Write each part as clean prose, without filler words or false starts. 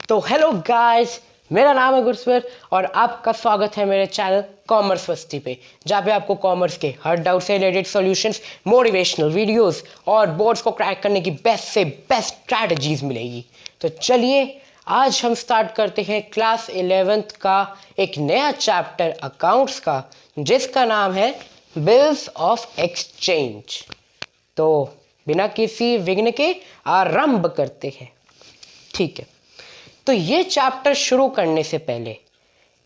तो hello guys, मेरा नाम है गुरस्वर और आपका स्वागत है मेरे चैनल कॉमर्स मस्ती पे, जहाँ पे आपको कॉमर्स के हर डाउट से रिलेटेड सॉल्यूशंस, मोटिवेशनल वीडियोस और बोर्ड्स को क्रैक करने की बेस्ट से बेस्ट स्ट्रैटेजीज मिलेगी। तो चलिए आज हम स्टार्ट करते हैं क्लास 11th का एक नया चैप्टर अकाउंट्स का, जिसका नाम है बिल्स ऑफ एक्सचेंज। तो बिना किसी विघ्न के आरंभ करते हैं। ठीक है, तो ये चैप्टर शुरू करने से पहले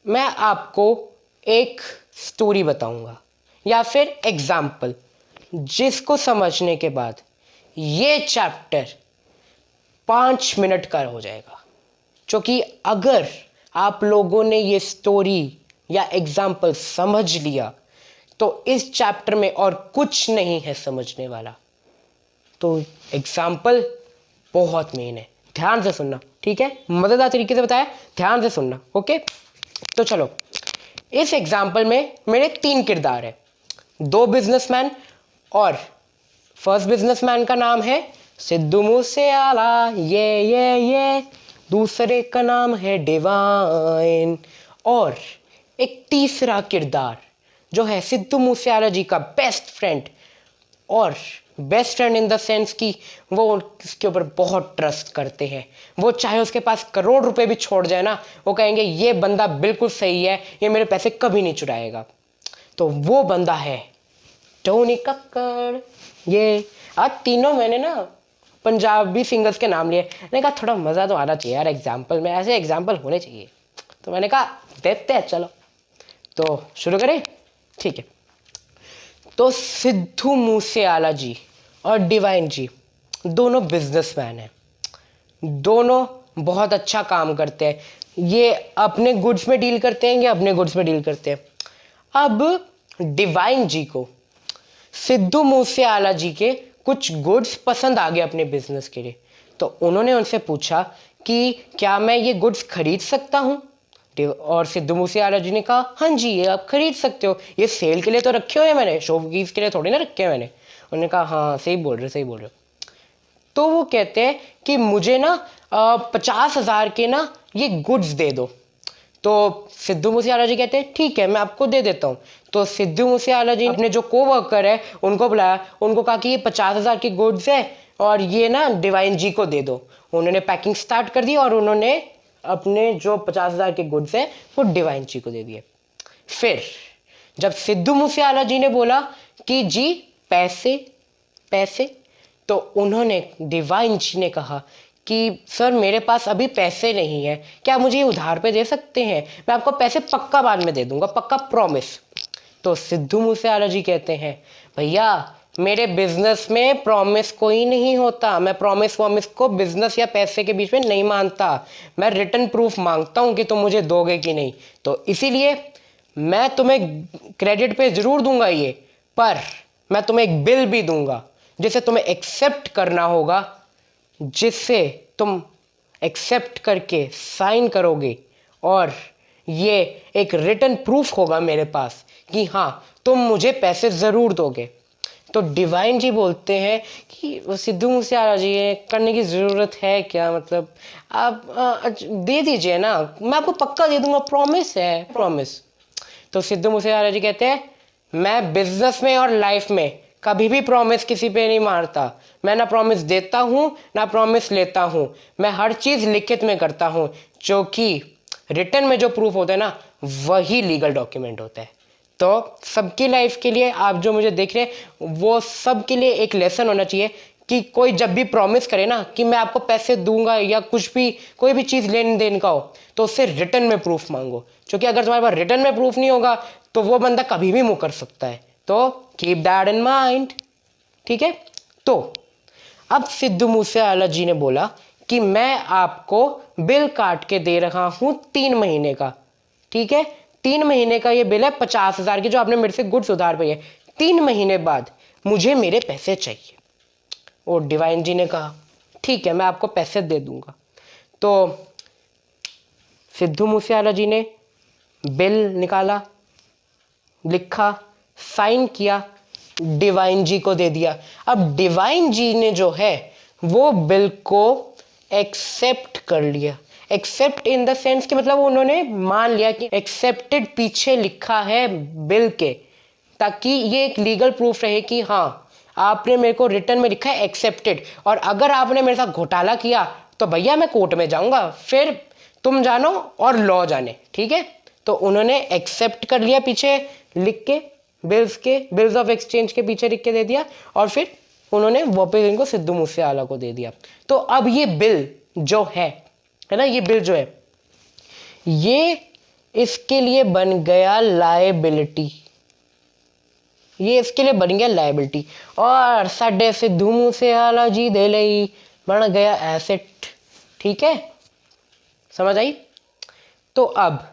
मैं आपको एक स्टोरी बताऊंगा या फिर एग्जाम्पल, जिसको समझने के बाद ये चैप्टर 5 मिनट का हो जाएगा। क्योंकि अगर आप लोगों ने ये स्टोरी या एग्जाम्पल समझ लिया तो इस चैप्टर में और कुछ नहीं है समझने वाला। तो एग्जाम्पल बहुत मेन है, ध्यान से सुनना, ठीक है? मजेदार तरीके से बताया, ध्यान से सुनना, ओके? तो चलो, इस एग्जाम्पल में मेरे 3 किरदार है, 2 बिजनेसमैन और फर्स्ट बिजनेसमैन का नाम है सिद्धू मूसेवाला, ये दूसरे का नाम है डिवाइन, और एक तीसरा किरदार जो है सिद्धू मूसेवाला जी का बेस्ट फ्रेंड, और best friend in the sense कि वो उसके ऊपर बहुत ट्रस्ट करते हैं। वो चाहे उसके पास करोड़ रुपए भी छोड़ जाए ना, वो कहेंगे ये बंदा बिल्कुल सही है, ये मेरे पैसे कभी नहीं चुराएगा। तो वो बंदा है टोनी कक्कड़। ये आज तीनों मैंने ना पंजाबी सिंगर्स के नाम लिए। मैंने कहा थोड़ा मज़ा तो आना चाहिए यार एग्जाम्पल में, ऐसे एग्जाम्पल होने चाहिए। तो मैंने कहा देखते हैं, चलो तो शुरू करें। ठीक है, तो सिद्धू मूसेवाला जी और डिवाइन जी दोनों बिजनेसमैन हैं, दोनों बहुत अच्छा काम करते हैं। ये अपने गुड्स में डील करते हैं, ये अपने गुड्स में डील करते हैं। अब डिवाइन जी को सिद्धू मूसेवाला जी के कुछ गुड्स पसंद आ गए अपने बिजनेस के लिए। तो उन्होंने उनसे पूछा कि क्या मैं ये गुड्स खरीद सकता हूँ? और सिद्धू मूसेवाला जी ने कहा हाँ जी, ये आप खरीद सकते हो, ये सेल के लिए तो रखे हुए हैं मैंने, शोपीस के लिए थोड़ी ना रखे हैं मैंने। उन्होंने कहा हाँ सही बोल रहे हो। तो वो कहते हैं कि मुझे ना 50,000 के ना ये गुड्स दे दो। तो सिद्धू मूसेवाला जी कहते हैं ठीक है, मैं आपको दे देता हूँ। तो सिद्धू मूसेवाला जी अपने जो कोवर्कर है उनको बुलाया, उनको कहा कि ये 50,000 की गुड्स है और ये ना डिवाइन जी को दे दो। उन्होंने पैकिंग स्टार्ट कर दी और उन्होंने अपने जो 50,000 के गुड्स है वो डिवाइन जी को दे दिए। फिर जब सिद्धू मूसेवाला जी ने बोला कि जी पैसे, तो उन्होंने डिवाइन जी ने कहा कि सर मेरे पास अभी पैसे नहीं है, क्या मुझे ये उधार पे दे सकते हैं? मैं आपको पैसे पक्का बाद में दे दूंगा, पक्का प्रॉमिस। तो सिद्धू मूसेवाला जी कहते हैं भैया मेरे बिजनेस में प्रॉमिस कोई नहीं होता, मैं प्रॉमिस वॉमिस को बिजनेस या पैसे के बीच में नहीं मानता, मैं रिटर्न प्रूफ मांगता हूं कि तुम मुझे दोगे कि नहीं। तो इसीलिए मैं तुम्हें क्रेडिट पे जरूर दूंगा ये, पर मैं तुम्हें एक बिल भी दूंगा जिसे तुम्हें एक्सेप्ट करना होगा, जिससे तुम एक्सेप्ट करके साइन करोगे और ये एक रिटर्न प्रूफ होगा मेरे पास कि हाँ तुम मुझे पैसे ज़रूर दोगे। तो डिवाइन जी बोलते हैं कि वो सिद्धू मूसेवाला जी ये करने की ज़रूरत है क्या, मतलब आप दे दीजिए ना, मैं आपको पक्का दे दूंगा, प्रॉमिस है प्रॉमिस। तो सिद्धू मूसेवाला जी कहते हैं मैं बिजनेस में और लाइफ में कभी भी प्रॉमिस किसी पे नहीं मारता, मैं ना प्रॉमिस देता हूँ ना प्रॉमिस लेता हूँ, मैं हर चीज़ लिखित में करता हूँ, जो कि रिटर्न में जो प्रूफ होता है ना वही लीगल डॉक्यूमेंट होता है। तो सबकी लाइफ के लिए आप जो मुझे देख रहे हैं वो सबके लिए एक लेसन होना चाहिए कि कोई जब भी प्रॉमिस करे ना कि मैं आपको पैसे दूंगा या कुछ भी कोई भी चीज़ लेन देन का हो तो उससे रिटर्न में प्रूफ मांगो, क्योंकि अगर तुम्हारे पास रिटर्न में प्रूफ नहीं होगा तो वो बंदा कभी भी मुकर सकता है। तो कीप दैट इन माइंड, ठीक है? तो अब सिद्धू मूसेवाला जी ने बोला कि मैं आपको बिल काट के दे रहा हूं 3 महीने का, ठीक है? 3 महीने का ये बिल है 50,000 की, जो आपने मेरे से गुड्स उधार पे है। 3 महीने बाद मुझे मेरे पैसे चाहिए। और डिवाइन जी ने कहा ठीक है, मैं आपको पैसे दे दूंगा। तो सिद्धू मूसेवाला जी ने बिल निकाला, लिखा, साइन किया, डिवाइन जी को दे दिया। अब डिवाइन जी ने जो है वो बिल को एक्सेप्ट कर लिया। एक्सेप्ट इन द सेंस कि मतलब उन्होंने मान लिया कि एक्सेप्टेड पीछे लिखा है बिल के, ताकि ये एक लीगल प्रूफ रहे कि हाँ आपने मेरे को रिटर्न में लिखा है एक्सेप्टेड, और अगर आपने मेरे साथ घोटाला किया तो भैया मैं कोर्ट में जाऊंगा, फिर तुम जानो और लॉ जाने। ठीक है, तो उन्होंने एक्सेप्ट कर लिया पीछे लिख के, बिल्स ऑफ एक्सचेंज के पीछे लिख के दे दिया, और फिर उन्होंने वापस इनको सिद्धू मूसेवाला को दे दिया। तो अब ये बिल जो है ना, ये बिल जो है ये इसके लिए बन गया लायबिलिटी, ये इसके लिए बन गया लायबिलिटी, और साडे सिद्धू मूसेवाला जी दे लई बन गया एसेट। ठीक है, समझ आई? तो अब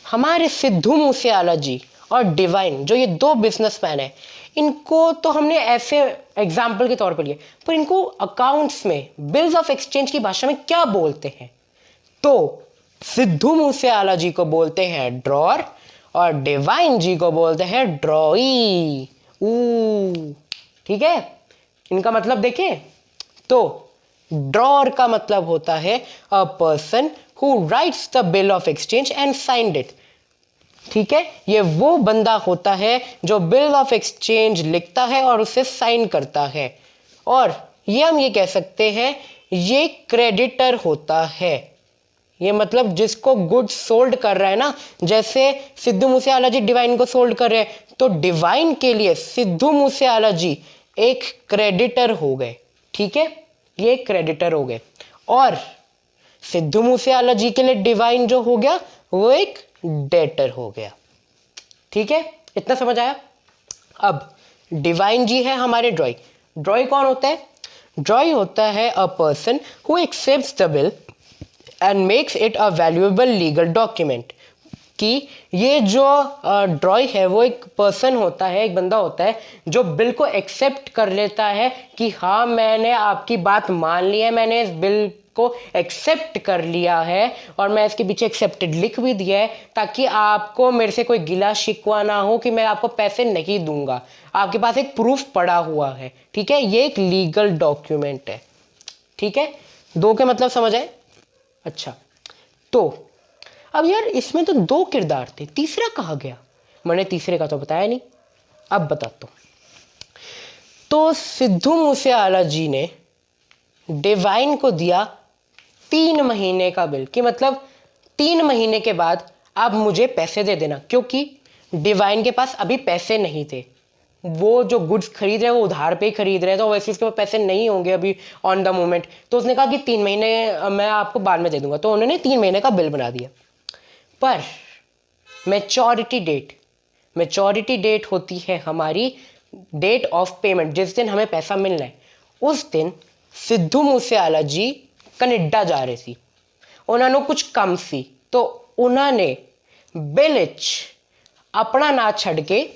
हमारे सिद्धू मूसेवाला जी और डिवाइन, जो ये दो बिजनेसमैन है, इनको तो हमने ऐसे एग्जाम्पल के तौर पर लिए, पर इनको अकाउंट्स में बिल्स ऑफ एक्सचेंज की भाषा में क्या बोलते हैं? तो सिद्धू मूसेवाला जी को बोलते हैं ड्रॉर और डिवाइन जी को बोलते हैं ड्रॉई। ठीक है, इनका मतलब देखें तो ड्रॉर का मतलब होता है a person who rights the bill of exchange and signed it. ठीक है, ये वो बंदा होता है जो बिल ऑफ एक्सचेंज लिखता है और उसे साइन करता है, और ये हम ये कह सकते हैं ये क्रेडिटर होता है। ये मतलब जिसको गुड्स सोल्ड कर रहा है ना, जैसे सिद्धू मूसेवाला जी डिवाइन को सोल्ड कर रहे हैं, तो डिवाइन के लिए सिद्धू मूसेवाला जी एक क्रेडिटर हो गए। ठीक है, ये क्रेडिटर हो गए, और सिद्धू मूसेवाला जी के लिए डिवाइन जो हो गया वो एक डेटर हो गया। ठीक है, इतना समझ आया? अब डिवाइन जी है हमारे ड्रॉई। ड्रॉई कौन होता है? ड्रॉई होता है a person who accepts the bill and makes it a valuable legal document. कि ये जो ड्रॉई है वो एक पर्सन होता है, एक बंदा होता है जो बिल को एक्सेप्ट कर लेता है कि हाँ मैंने आपकी बात मान ली है, मैंने इस बिल को एक्सेप्ट कर लिया है, और मैं इसके पीछे एक्सेप्टेड लिख भी दिया है, ताकि आपको मेरे से कोई गिला शिकवा ना हो कि मैं आपको पैसे नहीं दूंगा, आपके पास एक प्रूफ पड़ा हुआ है। ठीक है, ये एक लीगल डॉक्यूमेंट है। ठीक है, दो के मतलब समझ आए? अच्छा, तो अब यार इसमें तो दो किरदार थे, तीसरा कहाँ गया? मैंने तीसरे का तो बताया नहीं, अब बताता हूं। तो सिद्धू मूसेवाला जी ने डिवाइन को दिया 3 महीने का बिल, कि मतलब 3 महीने के बाद आप मुझे पैसे दे देना, क्योंकि डिवाइन के पास अभी पैसे नहीं थे। वो जो गुड्स खरीद रहे हैं वो उधार पे ही खरीद रहे हैं, तो वैसे उसके पास पैसे नहीं होंगे अभी ऑन द मोमेंट। तो उसने कहा कि 3 महीने मैं आपको बाद में दे दूंगा, तो उन्होंने 3 महीने का बिल बना दिया। पर मैच्योरिटी डेट होती है हमारी डेट ऑफ पेमेंट, जिस दिन हमें पैसा मिलना है। उस दिन सिद्धू मूसेवाला जी कनाडा जा रहे सी, उन्होंने कुछ कम सी, तो उन्होंने बिल विच अपना ना छड़ के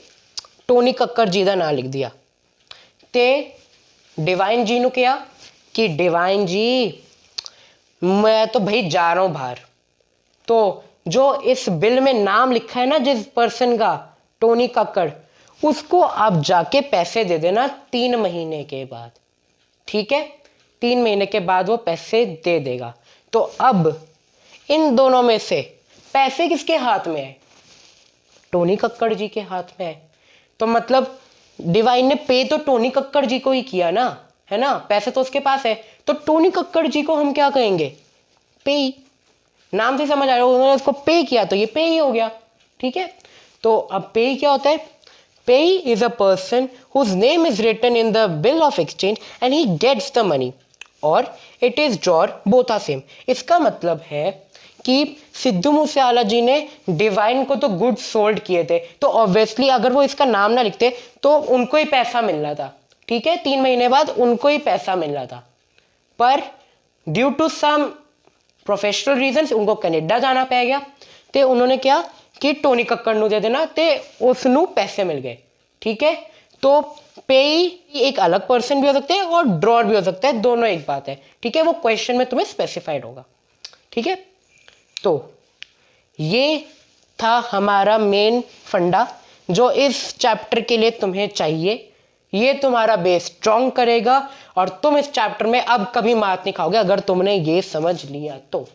टोनी कक्कर जी का नाम लिख दिया, ते डिवाइन जी ने कहा कि डिवाइन जी मैं तो भाई जा रहा हूं बाहर, तो जो इस बिल में नाम लिखा है ना जिस पर्सन का, टोनी कक्कड़, उसको आप जाके पैसे दे देना 3 महीने के बाद। ठीक है, 3 महीने के बाद वो पैसे दे देगा। तो अब इन दोनों में से पैसे किसके हाथ में है? टोनी कक्कड़ जी के हाथ में है। तो मतलब डिवाइन ने पे तो टोनी कक्कड़ जी को ही किया ना, है ना, पैसे तो उसके पास है, तो टोनी कक्कड़ जी को हम क्या कहेंगे? पे ही। नाम से समझ आ रहा है, उन्होंने उसको पे किया तो ये पे ही हो गया। ठीक है, तो अब पे क्या होता है? Payee is a person whose name is written in the bill of exchange and he gets the money, और it is drawer both are same. इसका मतलब है कि सिद्धू मूसेवाला जी ने डिवाइन को तो गुड्स सोल्ड किए थे, तो ऑब्वियसली अगर वो इसका नाम ना लिखते तो उनको ही पैसा मिलना था। ठीक है, 3 महीने बाद उनको ही पैसा मिलना था, पर due to some professional reasons उनको कनाडा जाना पै गया, ते उन्होंने क्या कि टोनी कक्कड़ नूं दे देना, ते उसनूं पैसे मिल गए। ठीक है, तो पे एक अलग पर्सन भी हो सकता है और ड्रॉर भी हो सकता है, दोनों एक बात है। ठीक है, वो क्वेश्चन में तुम्हें स्पेसिफाइड होगा। ठीक है, तो ये था हमारा मेन फंडा जो इस चैप्टर के लिए तुम्हें चाहिए। ये तुम्हारा बेस स्ट्रॉन्ग करेगा और तुम इस चैप्टर में अब कभी मात नहीं खाओगे अगर तुमने ये समझ लिया तो।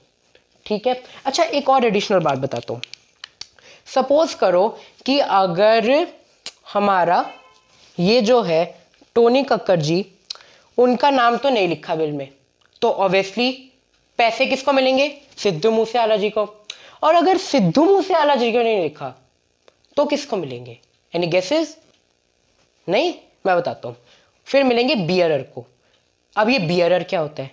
ठीक है। अच्छा, एक और एडिशनल बात बताता हूँ। सपोज करो कि अगर हमारा ये जो है टोनी कक्कर जी, उनका नाम तो नहीं लिखा बिल में, तो ऑब्वियसली पैसे किसको मिलेंगे? सिद्धू मूसेवाला जी को। और अगर सिद्धू मूसेवाला जी को नहीं लिखा तो किसको मिलेंगे? Any guesses? नहीं, मैं बताता हूं। फिर मिलेंगे बियरर को। अब ये बियरर क्या होता है?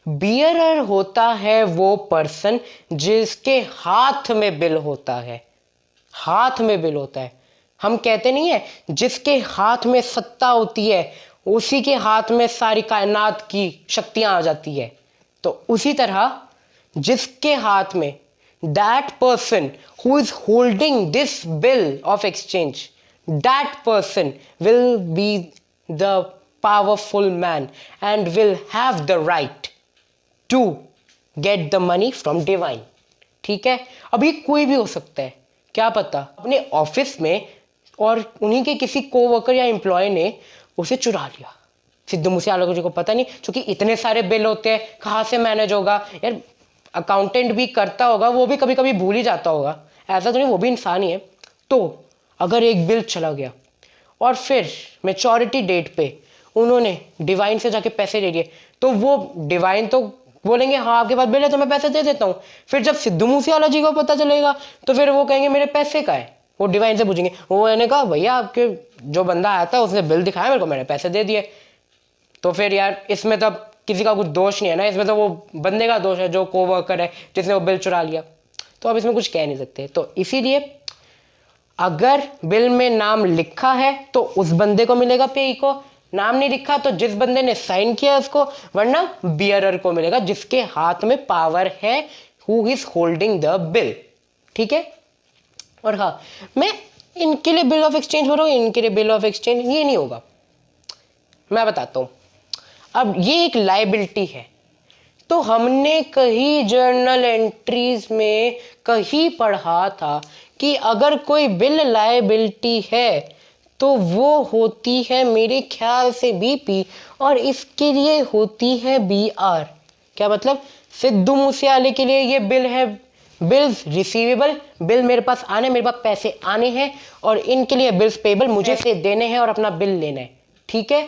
बियरर होता है वो पर्सन जिसके हाथ में बिल होता है। हाथ में बिल होता है। हम कहते नहीं है जिसके हाथ में सत्ता होती है उसी के हाथ में सारी कायनात की शक्तियां आ जाती है। तो उसी तरह जिसके हाथ में, that person who is holding this bill of exchange, that person will be the powerful man and will have the right to get the money from divine. ठीक है। अब ये कोई भी हो सकता है, क्या पता अपने ऑफिस में और उन्हीं के किसी कोवर्कर या एम्प्लॉय ने उसे चुरा लिया। सिद्धू मूसेवाला जी को पता नहीं, क्योंकि इतने सारे बिल होते हैं कहाँ से मैनेज होगा यार। अकाउंटेंट भी करता होगा, वो भी कभी कभी भूल ही जाता होगा, ऐसा तो नहीं, वो भी इंसान ही है। तो अगर एक बिल चला गया और फिर मैच्योरिटी डेट पे उन्होंने डिवाइन से जाके पैसे ले लिए, तो वो डिवाइन तो बोलेंगे हाँ आपके पास बिल है तो मैं पैसे दे देता हूँ। फिर जब सिद्धू मूसेवाला जी को पता चलेगा तो फिर वो कहेंगे मेरे पैसे का है। वो डिवाइन से पूछेंगे, वो मैंने कहा भैया आपके जो बंदा आया था उसने बिल दिखाया मेरे को, मैंने पैसे दे दिए। तो फिर यार इसमें तो किसी का कुछ दोष नहीं है ना, इसमें तो वो बंदे का दोष है जो कोवर्कर है जिसने वो बिल चुरा लिया। तो अब इसमें कुछ कह नहीं सकते। तो इसीलिए अगर बिल में नाम लिखा है तो उस बंदे को मिलेगा पेई को, नाम नहीं लिखा तो जिस बंदे ने साइन किया उसको, वरना बियरर को मिलेगा जिसके हाथ में पावर है, who is holding the bill. ठीक है। और हाँ, मैं इनके लिए बिल ऑफ एक्सचेंज बोल रहा हूँ, इनके लिए बिल ऑफ एक्सचेंज ये नहीं होगा, मैं बताता हूँ। अब ये एक लायबिलिटी है, तो हमने कहीं जर्नल एंट्रीज में कहीं पढ़ा था कि अगर कोई बिल लायबिलिटी है तो वो होती है मेरे ख्याल से बीपी, और इसके लिए होती है बीआर। क्या मतलब? सिद्धू मूसेवाले के लिए ये बिल है, बिल्स रिसीवेबल, बिल मेरे पास आने, मेरे पास पैसे आने हैं, और इनके लिए बिल्स पेबल, मुझे से देने हैं और अपना बिल लेना है। ठीक है।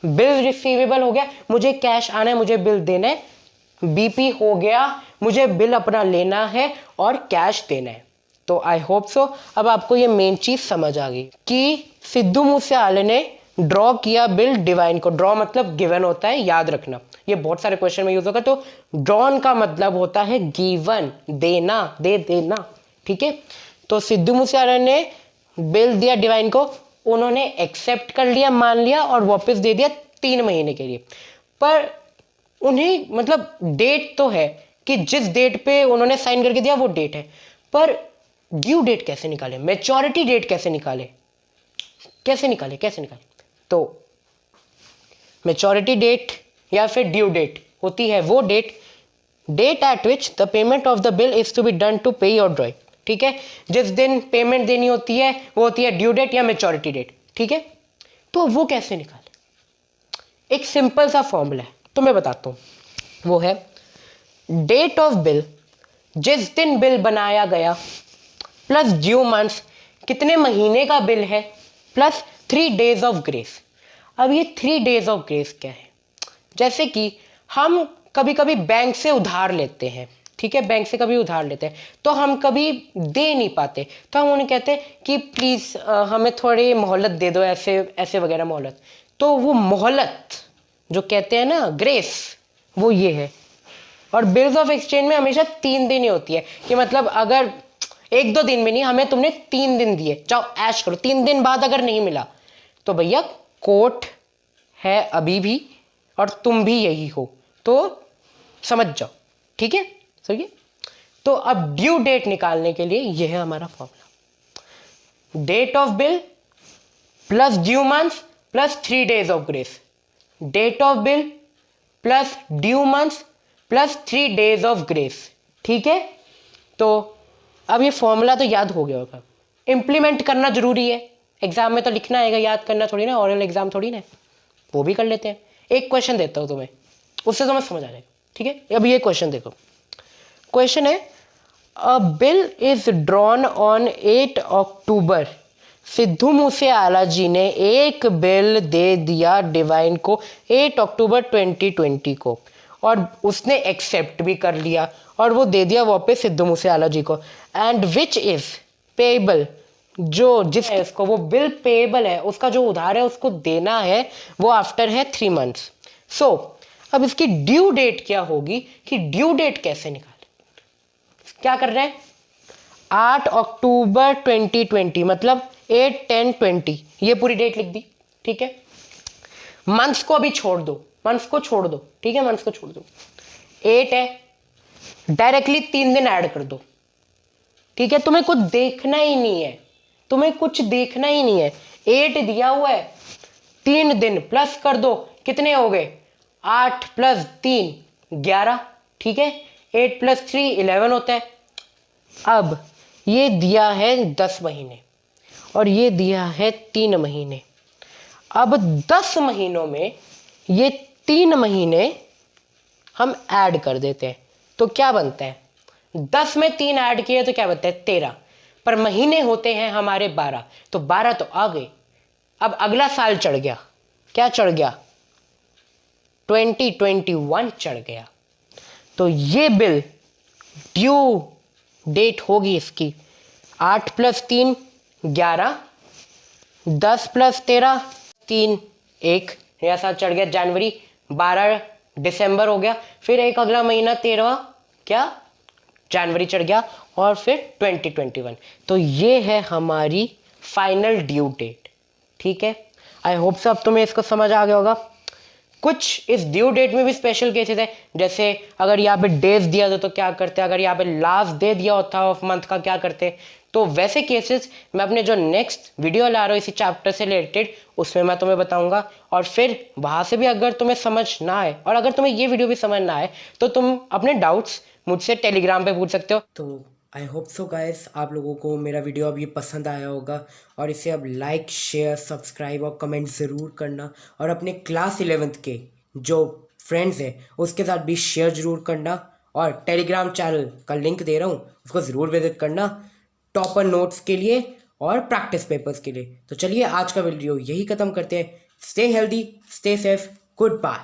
बिल रिसीवेबल हो गया, मुझे कैश आना है, मुझे बिल देना है। बीपी हो गया, मुझे बिल अपना लेना है और कैश देना है। तो आई होप सो अब आपको ये मेन चीज समझ आ गई कि सिद्धू मूसेवाले ने ड्रॉ किया बिल डिवाइन को। ड्रॉ मतलब गिवन होता है, याद रखना, ये बहुत सारे क्वेश्चन में यूज होगा। तो ड्रॉन का मतलब होता है गिवन, देना, दे देना। ठीक है। तो सिद्धू मूसेवाले ने बिल दिया डिवाइन को, उन्होंने एक्सेप्ट कर लिया, मान लिया और वापस दे दिया 3 महीने के लिए। पर उन्हें मतलब डेट तो है कि जिस डेट पे उन्होंने साइन करके दिया वो डेट है, पर ड्यू डेट कैसे निकाले, मैच्योरिटी डेट कैसे निकाले, कैसे निकाले? तो मैच्योरिटी डेट या फिर ड्यू डेट होती है वो date at which the payment of the bill is to be done to pay your drawing. ठीक है। जिस दिन पेमेंट देनी होती है वो होती है ड्यू डेट या मैच्योरिटी डेट। ठीक है। तो वो कैसे निकाले? एक सिंपल सा फॉर्मूला है, तो मैं बताता हूं। वो है डेट ऑफ बिल, जिस दिन बिल बनाया गया, प्लस ड्यू मंथ्स, कितने महीने का बिल है, प्लस 3 डेज ऑफ ग्रेस। अब ये 3 डेज ऑफ ग्रेस क्या है? जैसे कि हम कभी कभी बैंक से उधार लेते हैं। ठीक है। बैंक से कभी उधार लेते हैं तो हम कभी दे नहीं पाते, तो हम उन्हें कहते हैं कि प्लीज हमें थोड़ी मोहलत दे दो, ऐसे ऐसे वगैरह मोहलत। तो वो मोहलत जो कहते हैं ना, ग्रेस, वो ये है। और बिल्स ऑफ एक्सचेंज में हमेशा 3 दिन ही होती है, कि मतलब अगर 1-2 दिन में नहीं, हमें तुमने 3 दिन दिए, जाओ ऐश करो। 3 दिन बाद अगर नहीं मिला तो भैया कोर्ट है अभी भी और तुम भी यही हो, तो समझ जाओ। ठीक है। सही है। तो अब ड्यू डेट निकालने के लिए यह है हमारा formula, date of bill plus due months plus 3 days of grace. Date of bill plus due months plus 3 days of grace. ठीक है। तो अब ये फॉर्मूला तो याद हो गया होगा, इंप्लीमेंट करना जरूरी है। एग्जाम में तो लिखना आएगा, याद करना थोड़ी ना, ओरल एग्जाम थोड़ी ना, वो भी कर लेते हैं। एक क्वेश्चन देता हूं तुम्हें, उससे तुम्हें समझ आ जाएगा। ठीक है। अब ये क्वेश्चन देखो, क्वेश्चन है, अ बिल इज ड्रॉन ऑन 8 अक्टूबर। सिद्धू मूसेवाला जी ने एक बिल दे दिया डिवाइन को 8 अक्टूबर 2020 को, और उसने एक्सेप्ट भी कर लिया और वो दे दिया वापस सिद्धू मूसेवाला जी को। एंड विच इज पेएबल, जो जिस है उसको वो बिल पेएबल है, उसका जो उधार है उसको देना है, वो आफ्टर है 3 मंथ्स। सो अब इसकी ड्यू डेट क्या होगी, कि ड्यू डेट कैसे निकाले, क्या कर रहे हैं, 8 अक्टूबर 2020 मतलब 8-10-20, ये पूरी डेट लिख दी, ठीक है। मंथ्स को अभी छोड़ दो, मंथ्स को छोड़ दो, ठीक है, मंथ्स को छोड़ दो। 8 है, डायरेक्टली 3 दिन ऐड कर दो, ठीक है। तुम्हें कुछ देखना ही नहीं है, तुम्हें कुछ देखना ही नहीं है। 8 दिया हुआ है, 3 दिन प्लस कर दो, कितने हो गए, 8 + 3 11, ठीक है। 8 + 3 11 होता है। अब ये दिया है 10 महीने और ये दिया है 3 महीने। अब 10 महीनों में ये 3 महीने हम ऐड कर देते हैं, तो क्या बनता है, 10 में 3 ऐड किए तो क्या बनता है 13, पर महीने होते हैं हमारे 12, तो 12 तो आ गए। अब अगला साल चढ़ गया, क्या चढ़ गया, 2021 चढ़ गया। तो ये बिल ड्यू डेट होगी इसकी 8 + 3 11, 10 + 13 3 1, नया साल चढ़ गया जनवरी, 12 दिसंबर हो गया, फिर एक अगला महीना 13वां क्या जनवरी चढ़ गया, और फिर 2021। तो ये है हमारी फाइनल ड्यू डेट, ठीक है। आई होप सो अब तुम्हें इसको समझ आ गया होगा। कुछ इस ड्यू डेट में भी स्पेशल केसेस है, जैसे अगर यहाँ पे डेज दिया था तो क्या करते, अगर यहाँ पे लास्ट डे दिया होता ऑफ मंथ का क्या करते। तो वैसे केसेस मैं अपने जो नेक्स्ट वीडियो ला रहा हूँ इसी चैप्टर से रिलेटेड, उसमें मैं तुम्हें बताऊंगा। और फिर वहाँ से भी अगर तुम्हें समझ ना आए और अगर तुम्हें ये वीडियो भी समझ ना आए तो तुम अपने डाउट्स मुझसे टेलीग्राम पे पूछ सकते हो। तो आई होप सो गाइस आप लोगों को मेरा वीडियो अब ये पसंद आया होगा, और इसे अब लाइक शेयर सब्सक्राइब और कमेंट ज़रूर करना, और अपने क्लास 11th के जो फ्रेंड्स हैं उसके साथ भी शेयर ज़रूर करना, और टेलीग्राम चैनल का लिंक दे रहा हूँ उसको ज़रूर विजिट करना टॉपर नोट्स के लिए और प्रैक्टिस पेपर्स के लिए। तो चलिए आज का वीडियो यही ख़त्म करते हैं। Stay healthy, stay safe, good bye.